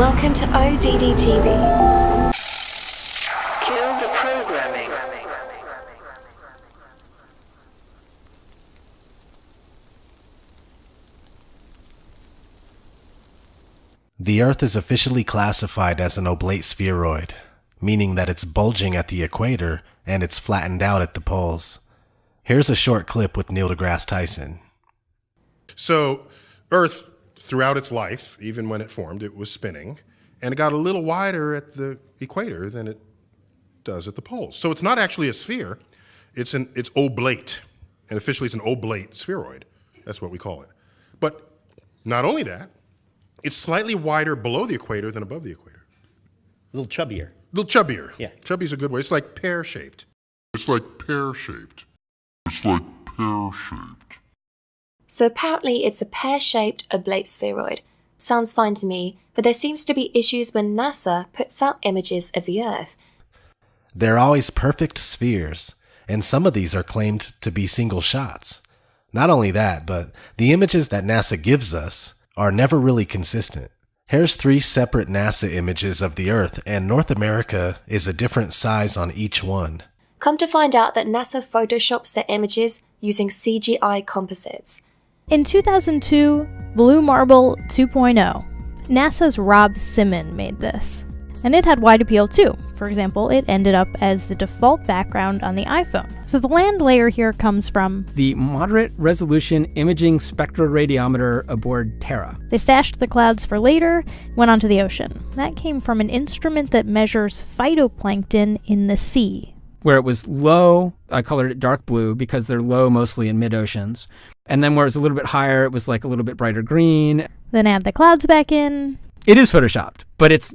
Welcome to ODD TV. Kill the programming. The Earth is officially classified as an oblate spheroid, meaning that it's bulging at the equator and it's flattened out at the poles. Here's a short clip with Neil deGrasse Tyson. So Earth, throughout its life, even when it formed, it was spinning, and it got a little wider at the equator than it does at the poles. So it's not actually a sphere, it's oblate, and officially it's an oblate spheroid. That's what we call it. But not only that, it's slightly wider below the equator than above the equator. A little chubbier. A little chubbier. Yeah. Chubby's a good way. It's like pear-shaped. So apparently it's a pear-shaped oblate spheroid. Sounds fine to me, but there seems to be issues when NASA puts out images of the Earth. They're always perfect spheres, and some of these are claimed to be single shots. Not only that, but the images that NASA gives us are never really consistent. Here's 3 separate NASA images of the Earth, and North America is a different size on each one. Come to find out that NASA photoshops their images using CGI composites. In 2002, Blue Marble 2.0, NASA's Rob Simon made this. And it had wide appeal too. For example, it ended up as the default background on the iPhone. So the land layer here comes from the Moderate Resolution Imaging Spectroradiometer aboard Terra. They stashed the clouds for later, went onto the ocean. That came from an instrument that measures phytoplankton in the sea. Where it was low, I colored it dark blue because they're low mostly in mid-oceans. And then where it's a little bit higher, it was like a little bit brighter green. Then add the clouds back in. It is photoshopped, but it's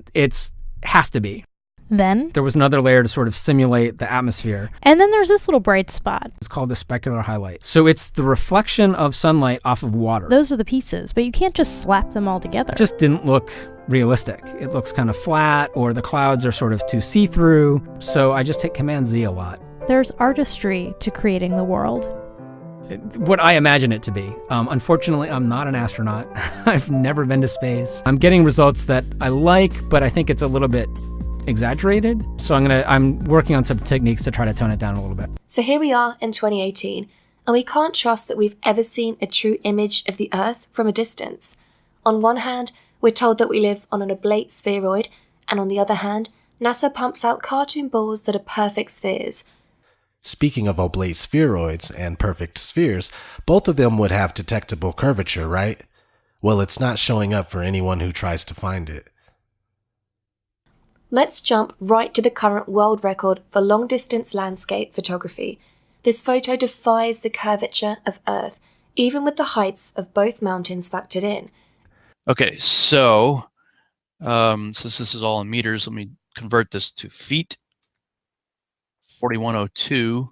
has to be. Then there was another layer to sort of simulate the atmosphere. And then there's this little bright spot. It's called the specular highlight. So it's the reflection of sunlight off of water. Those are the pieces, but you can't just slap them all together. It just didn't look realistic. It looks kind of flat, or the clouds are sort of too see-through. So I just hit Command Z a lot. There's artistry to creating the world. What I imagine it to be. Unfortunately, I'm not an astronaut. I've never been to space. I'm getting results that I like, but I think it's a little bit exaggerated. So I'm working on some techniques to try to tone it down a little bit. So here we are in 2018, and we can't trust that we've ever seen a true image of the Earth from a distance. On one hand, we're told that we live on an oblate spheroid, and on the other hand, NASA pumps out cartoon balls that are perfect spheres. Speaking of oblate spheroids and perfect spheres, both of them would have detectable curvature, right? Well, it's not showing up for anyone who tries to find it. Let's jump right to the current world record for long-distance landscape photography. This photo defies the curvature of Earth, even with the heights of both mountains factored in. Okay, so since this is all in meters, let me convert this to feet. 4102.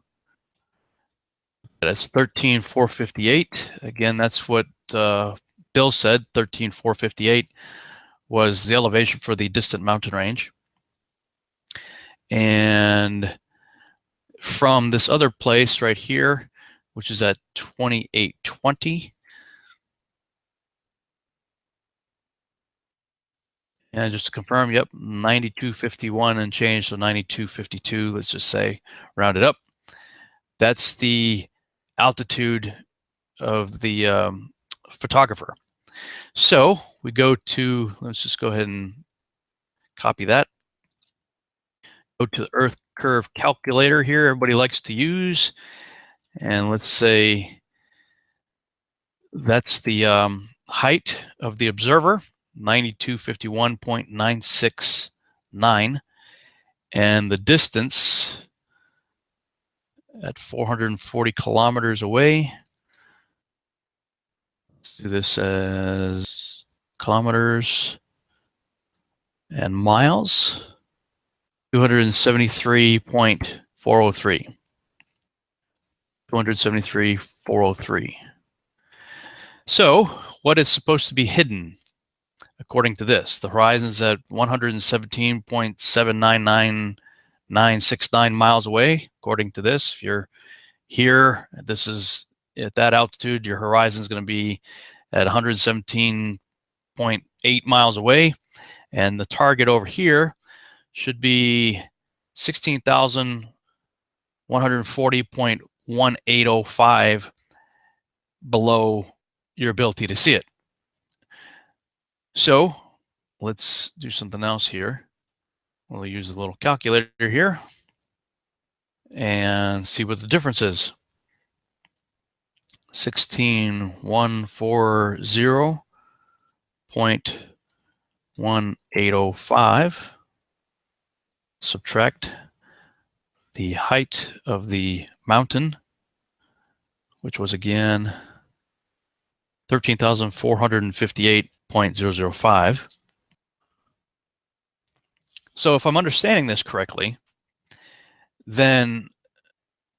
That's 13,458. Again, that's what Bill said. 13,458 was the elevation for the distant mountain range. And from this other place right here, which is at 2820. And just to confirm, yep, 9251 and change, so 9252, let's just say, round it up. That's the altitude of the photographer. So we go to, let's just go ahead and copy that. Go to the Earth curve calculator here, everybody likes to use. And let's say that's the height of the observer. 9251.969, and the distance at 440 kilometers away. Let's do this as kilometers and miles. 273.403. 273.403. So, what is supposed to be hidden? According to this, the horizon is at 117.799969 miles away. According to this, if you're here, this is at that altitude, your horizon is going to be at 117.8 miles away. And the target over here should be 16,140.1805 below your ability to see it. So let's do something else here. We'll use a little calculator here and see what the difference is. 16,140.1805. Subtract the height of the mountain, which was again 13,458.005. So if I'm understanding this correctly, then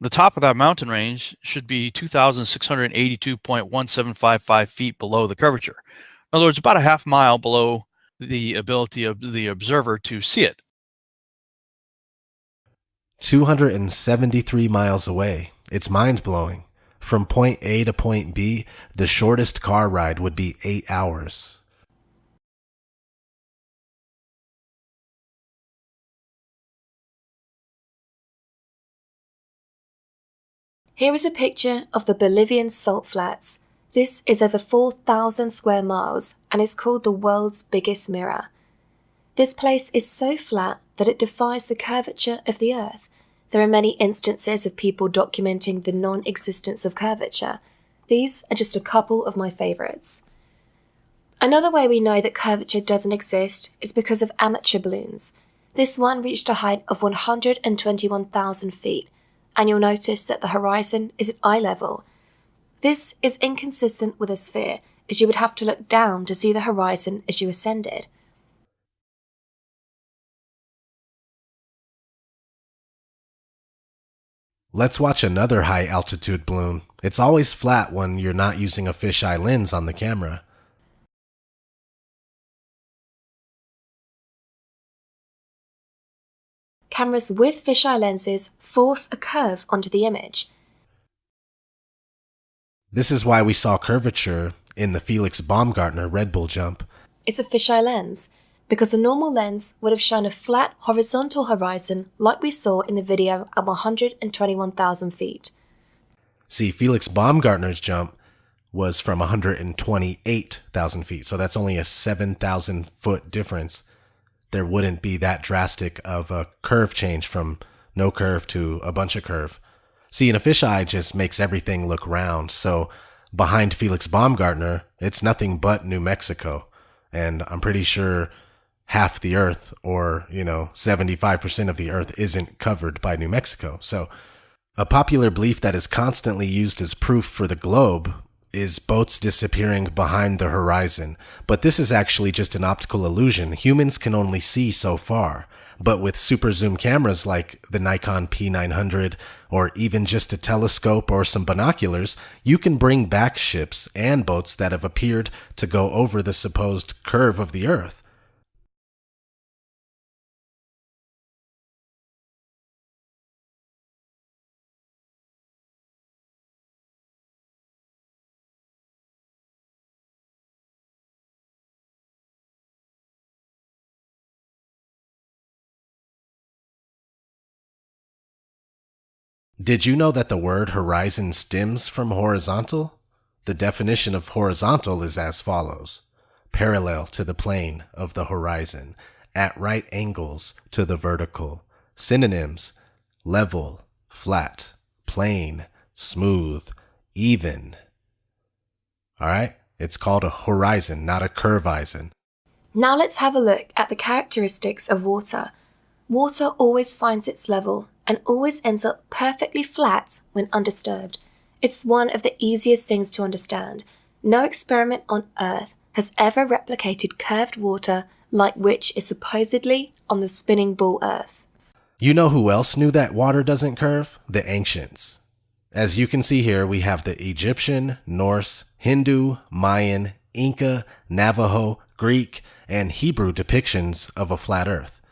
the top of that mountain range should be 2,682.1755 feet below the curvature. In other words, about a half mile below the ability of the observer to see it. 273 miles away. It's mind-blowing. From point A to point B, the shortest car ride would be 8 hours. Here is a picture of the Bolivian salt flats. This is over 4,000 square miles and is called the world's biggest mirror. This place is so flat that it defies the curvature of the Earth. There are many instances of people documenting the non-existence of curvature. These are just a couple of my favourites. Another way we know that curvature doesn't exist is because of amateur balloons. This one reached a height of 121,000 feet, and you'll notice that the horizon is at eye level. This is inconsistent with a sphere, as you would have to look down to see the horizon as you ascended. Let's watch another high-altitude balloon. It's always flat when you're not using a fisheye lens on the camera. Cameras with fisheye lenses force a curve onto the image. This is why we saw curvature in the Felix Baumgartner Red Bull jump. It's a fisheye lens, because a normal lens would have shown a flat horizontal horizon like we saw in the video at 121,000 feet. See, Felix Baumgartner's jump was from 128,000 feet, so that's only a 7,000 foot difference. There wouldn't be that drastic of a curve change from no curve to a bunch of curve. See, and a fisheye just makes everything look round, so behind Felix Baumgartner, it's nothing but New Mexico. And I'm pretty sure half the Earth, or, 75% of the Earth isn't covered by New Mexico. So a popular belief that is constantly used as proof for the globe is boats disappearing behind the horizon. But this is actually just an optical illusion. Humans can only see so far. But with super zoom cameras like the Nikon P900, or even just a telescope or some binoculars, you can bring back ships and boats that have appeared to go over the supposed curve of the Earth. Did you know that the word horizon stems from horizontal? The definition of horizontal is as follows: parallel to the plane of the horizon, at right angles to the vertical. Synonyms: level, flat, plane, smooth, even. Alright, it's called a horizon, not a curvizon. Now let's have a look at the characteristics of water. Water always finds its level and always ends up perfectly flat when undisturbed. It's one of the easiest things to understand. No experiment on Earth has ever replicated curved water like which is supposedly on the spinning ball Earth. You know who else knew that water doesn't curve? The ancients. As you can see here, we have the Egyptian, Norse, Hindu, Mayan, Inca, Navajo, Greek, and Hebrew depictions of a flat Earth.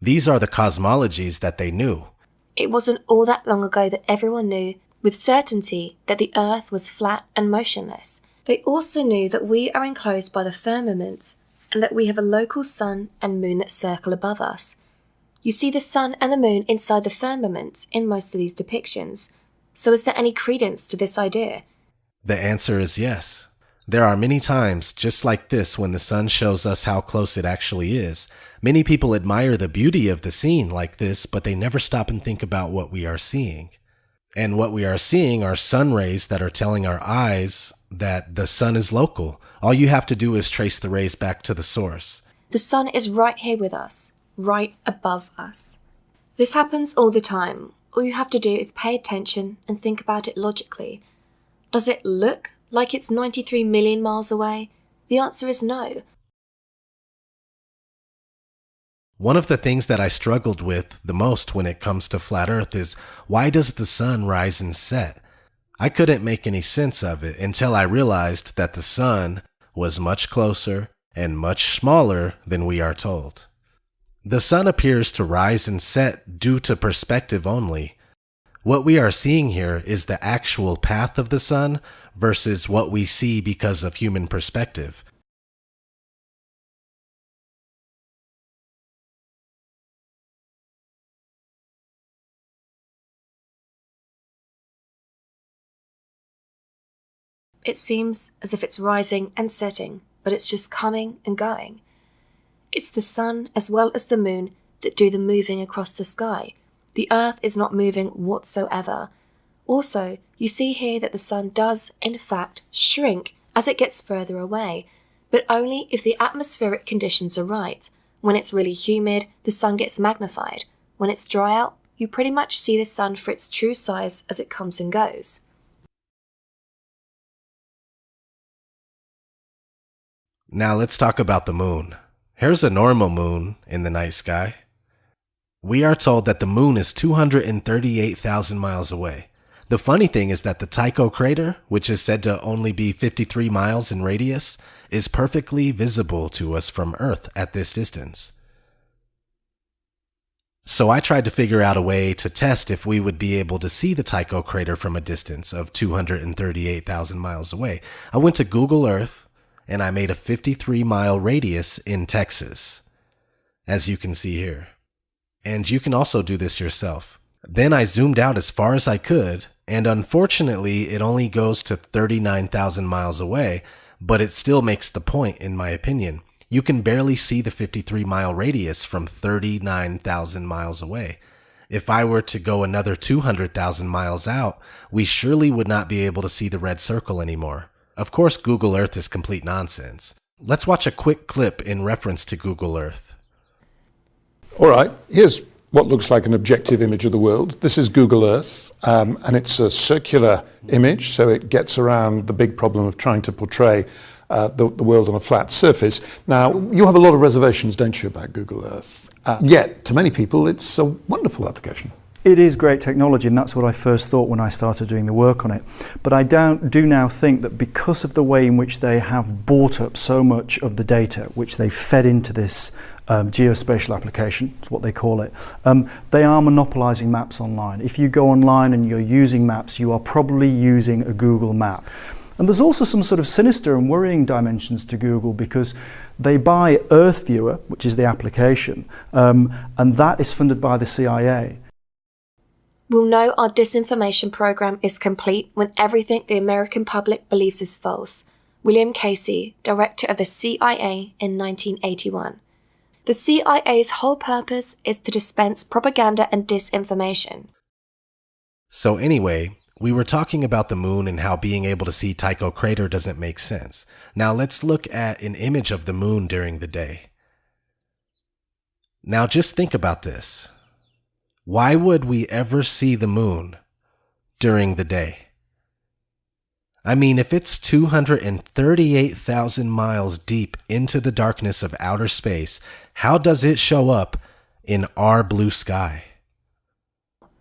These are the cosmologies that they knew. It wasn't all that long ago that everyone knew with certainty that the Earth was flat and motionless. They also knew that we are enclosed by the firmament, and that we have a local sun and moon that circle above us. You see the sun and the moon inside the firmament in most of these depictions. So is there any credence to this idea? The answer is yes. There are many times just like this when the sun shows us how close it actually is. Many people admire the beauty of the scene like this, but they never stop and think about what we are seeing. And what we are seeing are sun rays that are telling our eyes that the sun is local. All you have to do is trace the rays back to the source. The sun is right here with us, right above us. This happens all the time. All you have to do is pay attention and think about it logically. Does it look like it's 93 million miles away? The answer is no. One of the things that I struggled with the most when it comes to flat Earth is, why does the sun rise and set? I couldn't make any sense of it until I realized that the sun was much closer and much smaller than we are told. The sun appears to rise and set due to perspective only. What we are seeing here is the actual path of the sun versus what we see because of human perspective. It seems as if it's rising and setting, but it's just coming and going. It's the sun as well as the moon that do the moving across the sky. The Earth is not moving whatsoever. Also, you see here that the sun does, in fact, shrink as it gets further away, but only if the atmospheric conditions are right. When it's really humid, the sun gets magnified. When it's dry out, you pretty much see the sun for its true size as it comes and goes. Now let's talk about the moon. Here's a normal moon in the night sky. We are told that the moon is 238,000 miles away. The funny thing is that the Tycho crater, which is said to only be 53 miles in radius, is perfectly visible to us from Earth at this distance. So I tried to figure out a way to test if we would be able to see the Tycho crater from a distance of 238,000 miles away. I went to Google Earth, and I made a 53-mile radius in Texas, as you can see here. And you can also do this yourself. Then I zoomed out as far as I could, and unfortunately it only goes to 39,000 miles away, but it still makes the point in my opinion. You can barely see the 53-mile radius from 39,000 miles away. If I were to go another 200,000 miles out, we surely would not be able to see the red circle anymore. Of course, Google Earth is complete nonsense. Let's watch a quick clip in reference to Google Earth. All right, here's what looks like an objective image of the world. This is Google Earth, and it's a circular image, so it gets around the big problem of trying to portray the world on a flat surface. Now, you have a lot of reservations, don't you, about Google Earth? Yet, to many people, it's a wonderful application. It is great technology, and that's what I first thought when I started doing the work on it. But I do now think that because of the way in which they have bought up so much of the data, which they fed into this geospatial application, is what they call it, they are monopolizing maps online. If you go online and you're using maps, you are probably using a Google map. And there's also some sort of sinister and worrying dimensions to Google because they buy Earth Viewer, which is the application, and that is funded by the CIA. We'll know our disinformation program is complete when everything the American public believes is false. William Casey, director of the CIA in 1981. The CIA's whole purpose is to dispense propaganda and disinformation. So anyway, we were talking about the moon and how being able to see Tycho crater doesn't make sense. Now let's look at an image of the moon during the day. Now just think about this. Why would we ever see the moon during the day? I mean, if it's 238,000 miles deep into the darkness of outer space, how does it show up in our blue sky?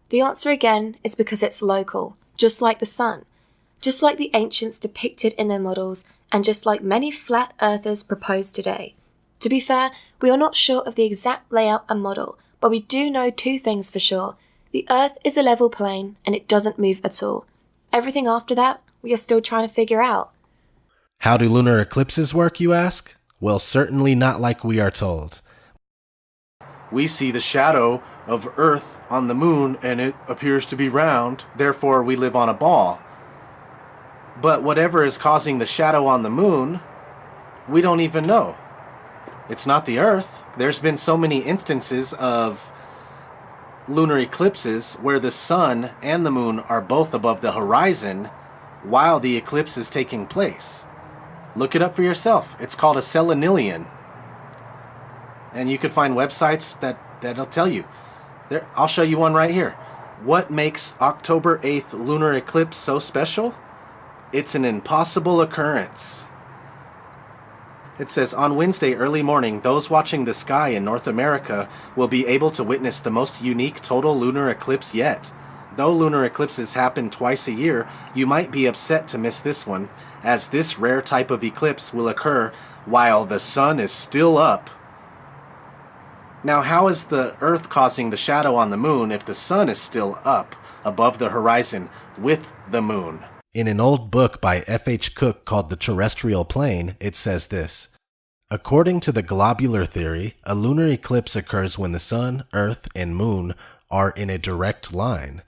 The answer again is because it's local, just like the sun, just like the ancients depicted in their models, and just like many flat earthers propose today. To be fair, we are not sure of the exact layout and model, but we do know two things for sure. The Earth is a level plane and it doesn't move at all. Everything after that, we are still trying to figure out. How do lunar eclipses work, you ask? Well, certainly not like we are told. We see the shadow of Earth on the moon and it appears to be round, therefore we live on a ball. But whatever is causing the shadow on the moon, we don't even know. It's not the Earth. There's been so many instances of lunar eclipses where the sun and the moon are both above the horizon while the eclipse is taking place. Look it up for yourself. It's called a selenilion. And you can find websites that'll tell you. There, I'll show you one right here. What makes October 8th lunar eclipse so special? It's an impossible occurrence. It says, on Wednesday early morning, those watching the sky in North America will be able to witness the most unique total lunar eclipse yet. Though lunar eclipses happen twice a year, you might be upset to miss this one, as this rare type of eclipse will occur while the sun is still up. Now, how is the Earth causing the shadow on the moon if the sun is still up above the horizon with the moon? In an old book by F.H. Cook called The Terrestrial Plane, it says this: according to the globular theory, a lunar eclipse occurs when the sun, earth, and moon are in a direct line.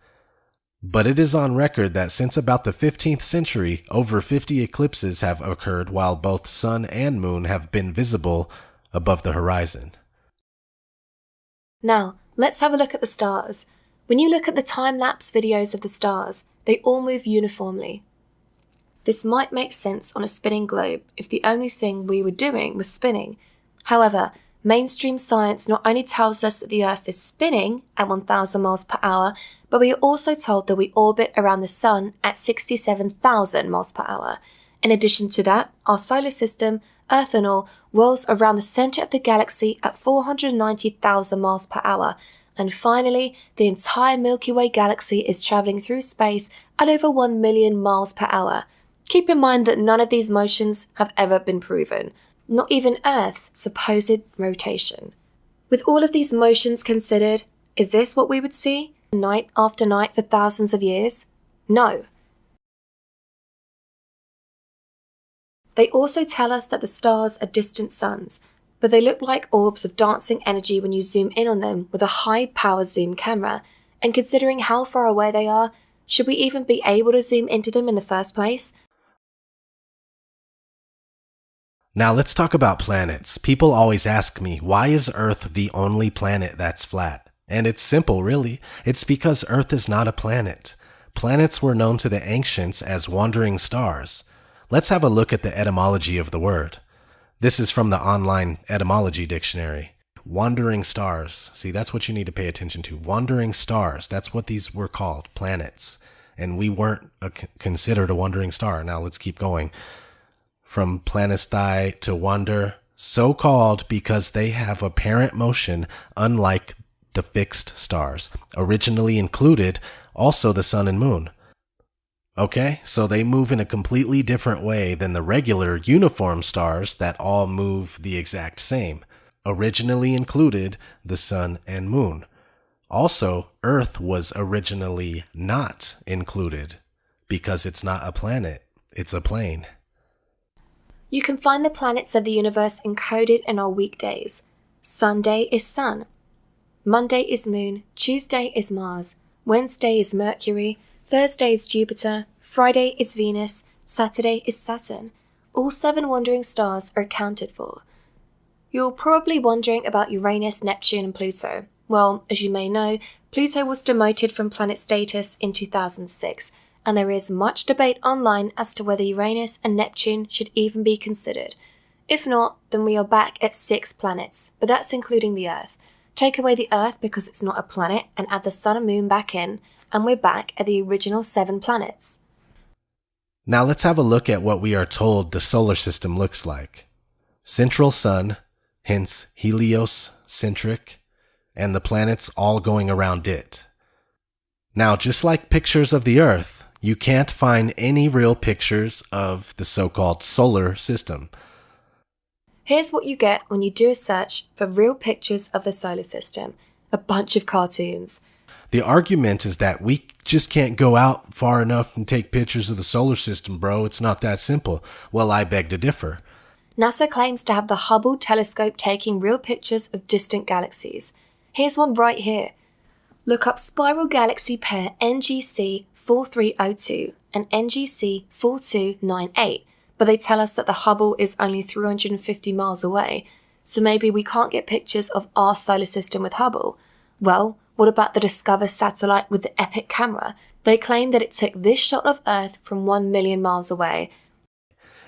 But it is on record that since about the 15th century, over 50 eclipses have occurred while both sun and moon have been visible above the horizon. Now, let's have a look at the stars. When you look at the time-lapse videos of the stars, they all move uniformly. This might make sense on a spinning globe if the only thing we were doing was spinning. However, mainstream science not only tells us that the Earth is spinning at 1,000 miles per hour, but we are also told that we orbit around the Sun at 67,000 miles per hour. In addition to that, our solar system, Earth and all, rolls around the center of the galaxy at 490,000 miles per hour. And finally, the entire Milky Way galaxy is traveling through space at over 1 million miles per hour. Keep in mind that none of these motions have ever been proven, not even Earth's supposed rotation. With all of these motions considered, is this what we would see night after night for thousands of years? No. They also tell us that the stars are distant suns, but they look like orbs of dancing energy when you zoom in on them with a high-power zoom camera, and considering how far away they are, should we even be able to zoom into them in the first place? Now let's talk about planets. People always ask me, why is Earth the only planet that's flat? And it's simple, really. It's because Earth is not a planet. Planets were known to the ancients as wandering stars. Let's have a look at the etymology of the word. This is from the online etymology dictionary. Wandering stars. See, that's what you need to pay attention to. Wandering stars. That's what these were called, planets. And we weren't considered a wandering star. Now let's keep going. From planetstai to wander, so called because they have apparent motion unlike the fixed stars. Originally included also the sun and moon. Okay, so they move in a completely different way than the regular uniform stars that all move the exact same. Originally included the sun and moon. Also, Earth was originally not included because it's not a planet, it's a plane. You can find the planets of the universe encoded in our weekdays. Sunday is Sun. Monday is Moon. Tuesday is Mars. Wednesday is Mercury. Thursday is Jupiter, Friday is Venus, Saturday is Saturn. All 7 wandering stars are accounted for. You're probably wondering about Uranus, Neptune and Pluto. Well, as you may know, Pluto was demoted from planet status in 2006, and there is much debate online as to whether Uranus and Neptune should even be considered. If not, then we are back at 6 planets, but that's including the Earth. Take away the Earth because it's not a planet and add the Sun and Moon back in, and we're back at the original 7 planets. Now let's have a look at what we are told the solar system looks like. Central Sun, hence heliocentric, and the planets all going around it. Now, just like pictures of the Earth, you can't find any real pictures of the so-called solar system. Here's what you get when you do a search for real pictures of the solar system. A bunch of cartoons. The argument is that we just can't go out far enough and take pictures of the solar system, bro. It's not that simple. Well, I beg to differ. NASA claims to have the Hubble telescope taking real pictures of distant galaxies. Here's one right here. Look up spiral galaxy pair NGC 4302 and NGC 4298, but they tell us that the Hubble is only 350 miles away, so maybe we can't get pictures of our solar system with Hubble. Well, what about the Discover satellite with the Epic camera? They claim that it took this shot of Earth from 1 million miles away.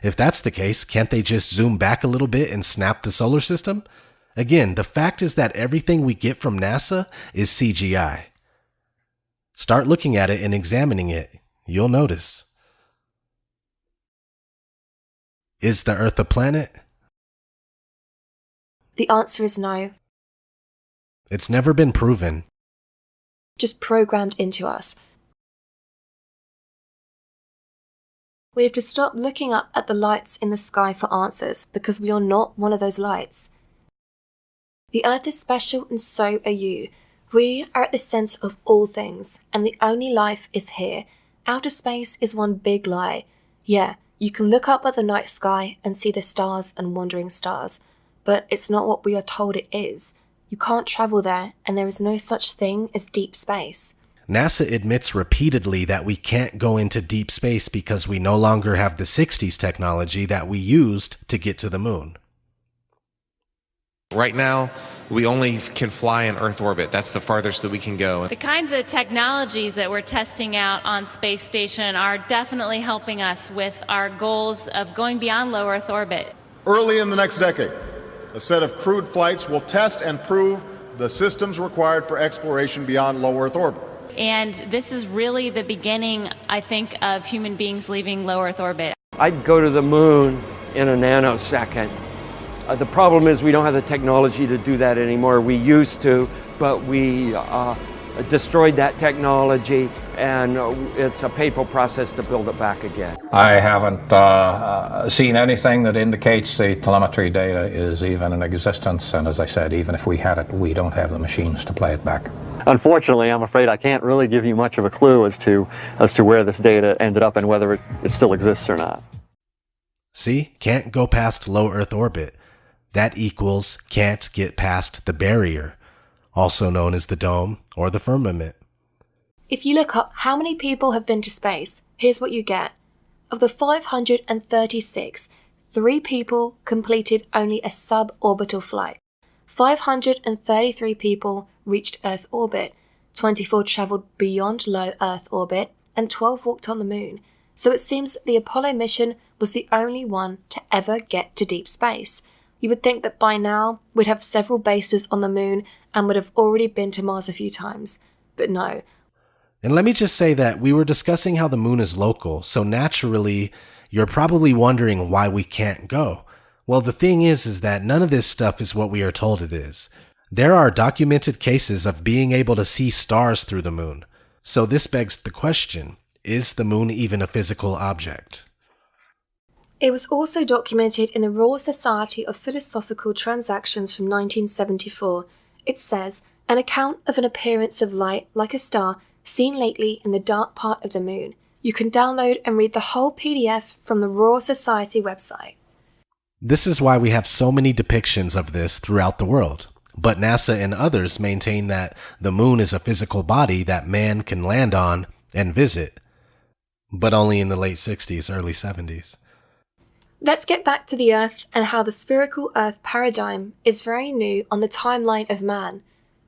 If that's the case, can't they just zoom back a little bit and snap the solar system? Again, the fact is that everything we get from NASA is CGI. Start looking at it and examining it. You'll notice. Is the Earth a planet? The answer is no. It's never been proven. Just programmed into us. We have to stop looking up at the lights in the sky for answers because we are not one of those lights. The Earth is special and so are you. We are at the centre of all things, and the only life is here. Outer space is one big lie. Yeah, you can look up at the night sky and see the stars and wandering stars, but it's not what we are told it is. You can't travel there, and there is no such thing as deep space. NASA admits repeatedly that we can't go into deep space because we no longer have the 60s technology that we used to get to the moon. Right now, we only can fly in Earth orbit. That's the farthest that we can go. The kinds of technologies that we're testing out on Space Station are definitely helping us with our goals of going beyond low Earth orbit. Early in the next decade, a set of crewed flights will test and prove the systems required for exploration beyond low Earth orbit. And this is really the beginning, I think, of human beings leaving low Earth orbit. I'd go to the moon in a nanosecond. The problem is we don't have the technology to do that anymore. We used to, but we destroyed that technology, and it's a painful process to build it back again. I haven't seen anything that indicates the telemetry data is even in existence, and as I said, even if we had it, we don't have the machines to play it back. Unfortunately, I'm afraid I can't really give you much of a clue as to where this data ended up and whether it still exists or not. See, can't go past low Earth orbit. That equals can't get past the barrier, also known as the dome or the firmament. If you look up how many people have been to space, here's what you get. Of the 536, 3 people completed only a suborbital flight. 533 people reached Earth orbit, 24 travelled beyond low Earth orbit, and 12 walked on the moon. So it seems that the Apollo mission was the only one to ever get to deep space. You would think that by now we'd have several bases on the moon and would have already been to Mars a few times. But no. And let me just say that we were discussing how the moon is local, so naturally you're probably wondering why we can't go. Well, the thing is that none of this stuff is what we are told it is. There are documented cases of being able to see stars through the moon. So this begs the question, is the moon even a physical object? It was also documented in the Royal Society of Philosophical Transactions from 1974. It says, an account of an appearance of light like a star seen lately in the dark part of the moon. You can download and read the whole PDF from the Royal Society website. This is why we have so many depictions of this throughout the world. But NASA and others maintain that the moon is a physical body that man can land on and visit. But only in the late 60s, early 70s. Let's get back to the Earth and how the spherical Earth paradigm is very new on the timeline of man.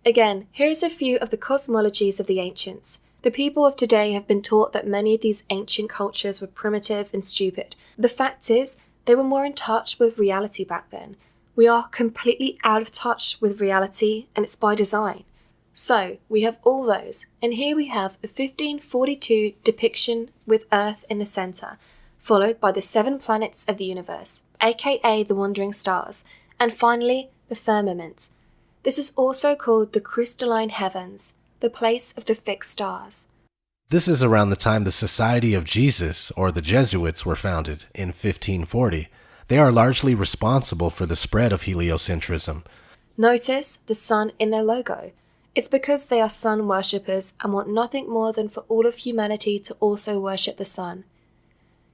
Again, here's a few of the cosmologies of the ancients. The people of today have been taught that many of these ancient cultures were primitive and stupid. The fact is, they were more in touch with reality back then. We are completely out of touch with reality, and it's by design. So, we have all those, and here we have a 1542 depiction with Earth in the centre, followed by the 7 planets of the universe, aka the wandering stars, and finally, the firmament. This is also called the crystalline heavens, the place of the fixed stars. This is around the time the Society of Jesus, or the Jesuits, were founded, in 1540. They are largely responsible for the spread of heliocentrism. Notice the sun in their logo. It's because they are sun worshippers and want nothing more than for all of humanity to also worship the sun.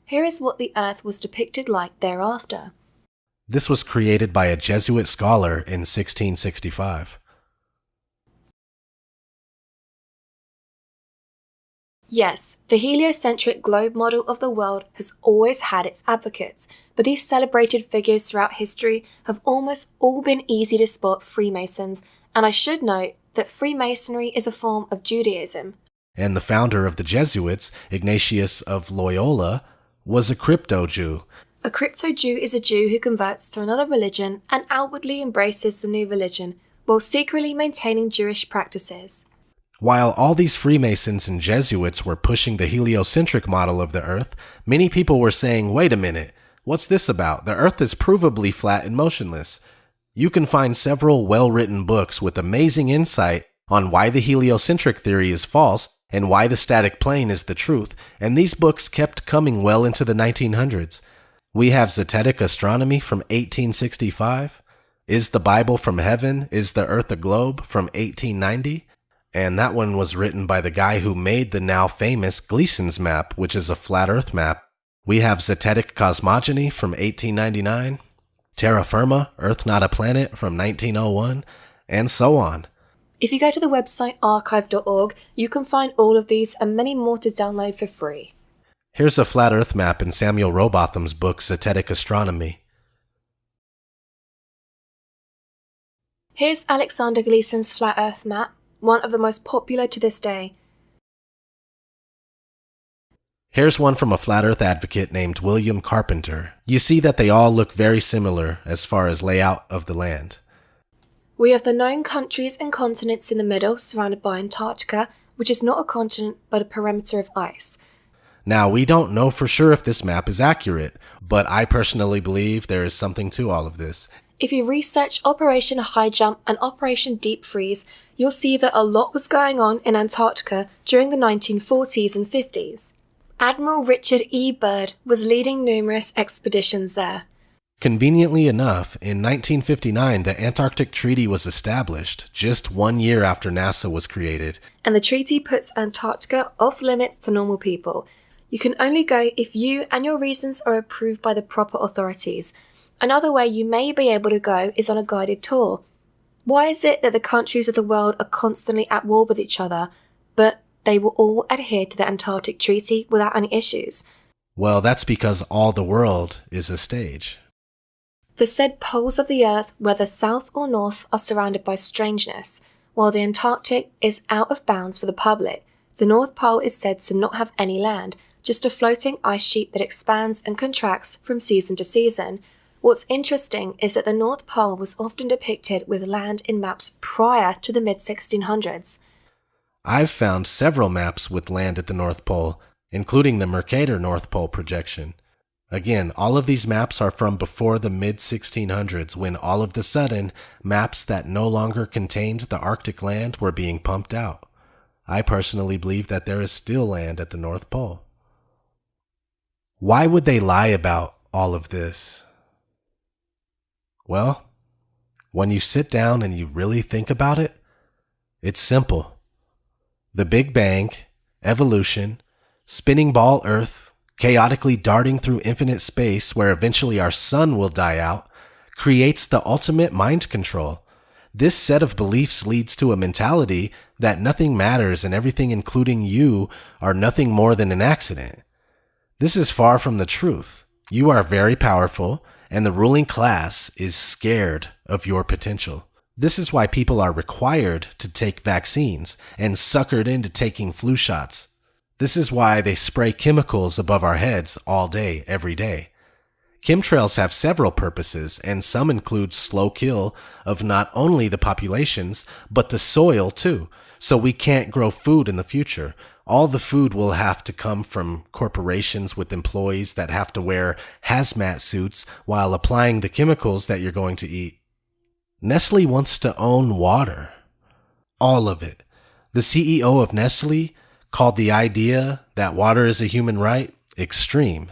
Here is what the Earth was depicted like thereafter. This was created by a Jesuit scholar in 1665. Yes, the heliocentric globe model of the world has always had its advocates, but these celebrated figures throughout history have almost all been easy to spot Freemasons, and I should note that Freemasonry is a form of Judaism. And the founder of the Jesuits, Ignatius of Loyola, was a crypto-Jew. A crypto-Jew is a Jew who converts to another religion and outwardly embraces the new religion, while secretly maintaining Jewish practices. While all these Freemasons and Jesuits were pushing the heliocentric model of the Earth, many people were saying, wait a minute, what's this about? The Earth is provably flat and motionless. You can find several well-written books with amazing insight on why the heliocentric theory is false and why the static plane is the truth, and these books kept coming well into the 1900s. We have Zetetic Astronomy from 1865, Is the Bible from Heaven? Is the Earth a Globe? from 1890, and that one was written by the guy who made the now famous Gleason's map, which is a flat Earth map. We have Zetetic Cosmogony from 1899, Terra Firma, Earth Not a Planet from 1901, and so on. If you go to the website archive.org, you can find all of these and many more to download for free. Here's a flat Earth map in Samuel Rowbotham's book Zetetic Astronomy. Here's Alexander Gleason's flat Earth map, one of the most popular to this day. Here's one from a flat Earth advocate named William Carpenter. You see that they all look very similar as far as layout of the land. We have the known countries and continents in the middle, surrounded by Antarctica, which is not a continent but a perimeter of ice. Now, we don't know for sure if this map is accurate, but I personally believe there is something to all of this. If you research Operation High Jump and Operation Deep Freeze, you'll see that a lot was going on in Antarctica during the 1940s and 50s. Admiral Richard E. Byrd was leading numerous expeditions there. Conveniently enough, in 1959, the Antarctic Treaty was established, just 1 year after NASA was created. And the treaty puts Antarctica off limits to normal people. You can only go if you and your reasons are approved by the proper authorities. Another way you may be able to go is on a guided tour. Why is it that the countries of the world are constantly at war with each other, but they will all adhere to the Antarctic Treaty without any issues? Well, that's because all the world is a stage. The said poles of the Earth, whether south or north, are surrounded by strangeness, while the Antarctic is out of bounds for the public. The North Pole is said to not have any land, just a floating ice sheet that expands and contracts from season to season. What's interesting is that the North Pole was often depicted with land in maps prior to the mid-1600s. I've found several maps with land at the North Pole, including the Mercator North Pole projection. Again, all of these maps are from before the mid-1600s, when all of the sudden, maps that no longer contained the Arctic land were being pumped out. I personally believe that there is still land at the North Pole. Why would they lie about all of this? Well, when you sit down and you really think about it, it's simple. The Big Bang, evolution, spinning ball Earth, chaotically darting through infinite space where eventually our sun will die out, creates the ultimate mind control. This set of beliefs leads to a mentality that nothing matters and everything, including you, are nothing more than an accident. This is far from the truth. You are very powerful, and the ruling class is scared of your potential. This is why people are required to take vaccines and suckered into taking flu shots. This is why they spray chemicals above our heads all day, every day. Chemtrails have several purposes, and some include slow kill of not only the populations, but the soil too, so we can't grow food in the future. All the food will have to come from corporations with employees that have to wear hazmat suits while applying the chemicals that you're going to eat. Nestle wants to own water. All of it. The CEO of Nestle called the idea that water is a human right extreme.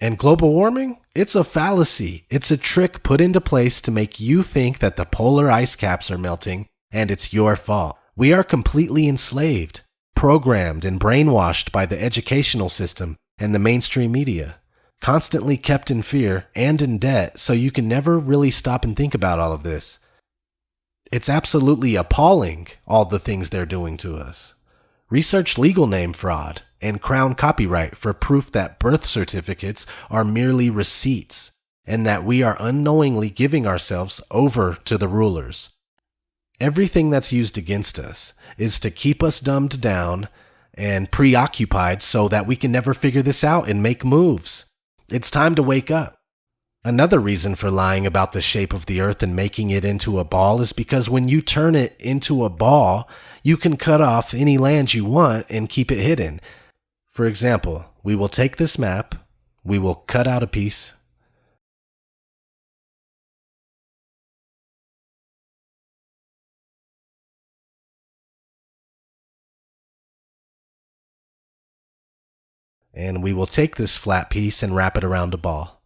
And global warming? It's a fallacy. It's a trick put into place to make you think that the polar ice caps are melting and it's your fault. We are completely enslaved, programmed and brainwashed by the educational system and the mainstream media. constantly kept in fear and in debt, so you can never really stop and think about all of this. It's absolutely appalling, all the things they're doing to us. Research legal name fraud and crown copyright for proof that birth certificates are merely receipts and that we are unknowingly giving ourselves over to the rulers. Everything that's used against us is to keep us dumbed down and preoccupied so that we can never figure this out and make moves. It's time to wake up. Another reason for lying about the shape of the earth and making it into a ball is because when you turn it into a ball, you can cut off any land you want and keep it hidden. For example, we will take this map, we will cut out a piece, and we will take this flat piece and wrap it around a ball.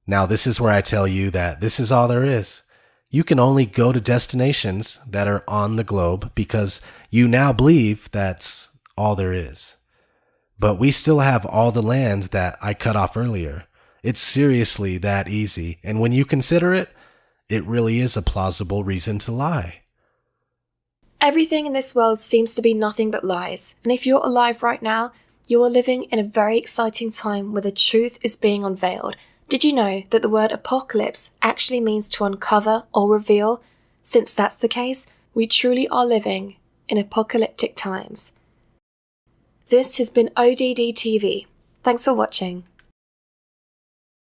Now, this is where I tell you that this is all there is. You can only go to destinations that are on the globe because you now believe that's all there is. But we still have all the land that I cut off earlier. It's seriously that easy, and when you consider it, it really is a plausible reason to lie. Everything in this world seems to be nothing but lies, and if you're alive right now, you are living in a very exciting time where the truth is being unveiled. Did you know that the word apocalypse actually means to uncover or reveal? Since that's the case, we truly are living in apocalyptic times. This has been ODD TV. Thanks for watching.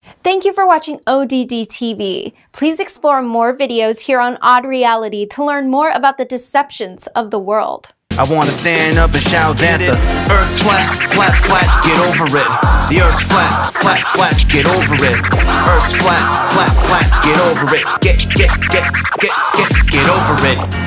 Thank you for watching ODD TV. Please explore more videos here on Odd Reality to learn more about the deceptions of the world. I wanna stand up and shout that the earth's flat, flat, flat, get over it. The earth's flat, flat, flat, get over it. Earth's flat, flat, flat, get over it. Get over it.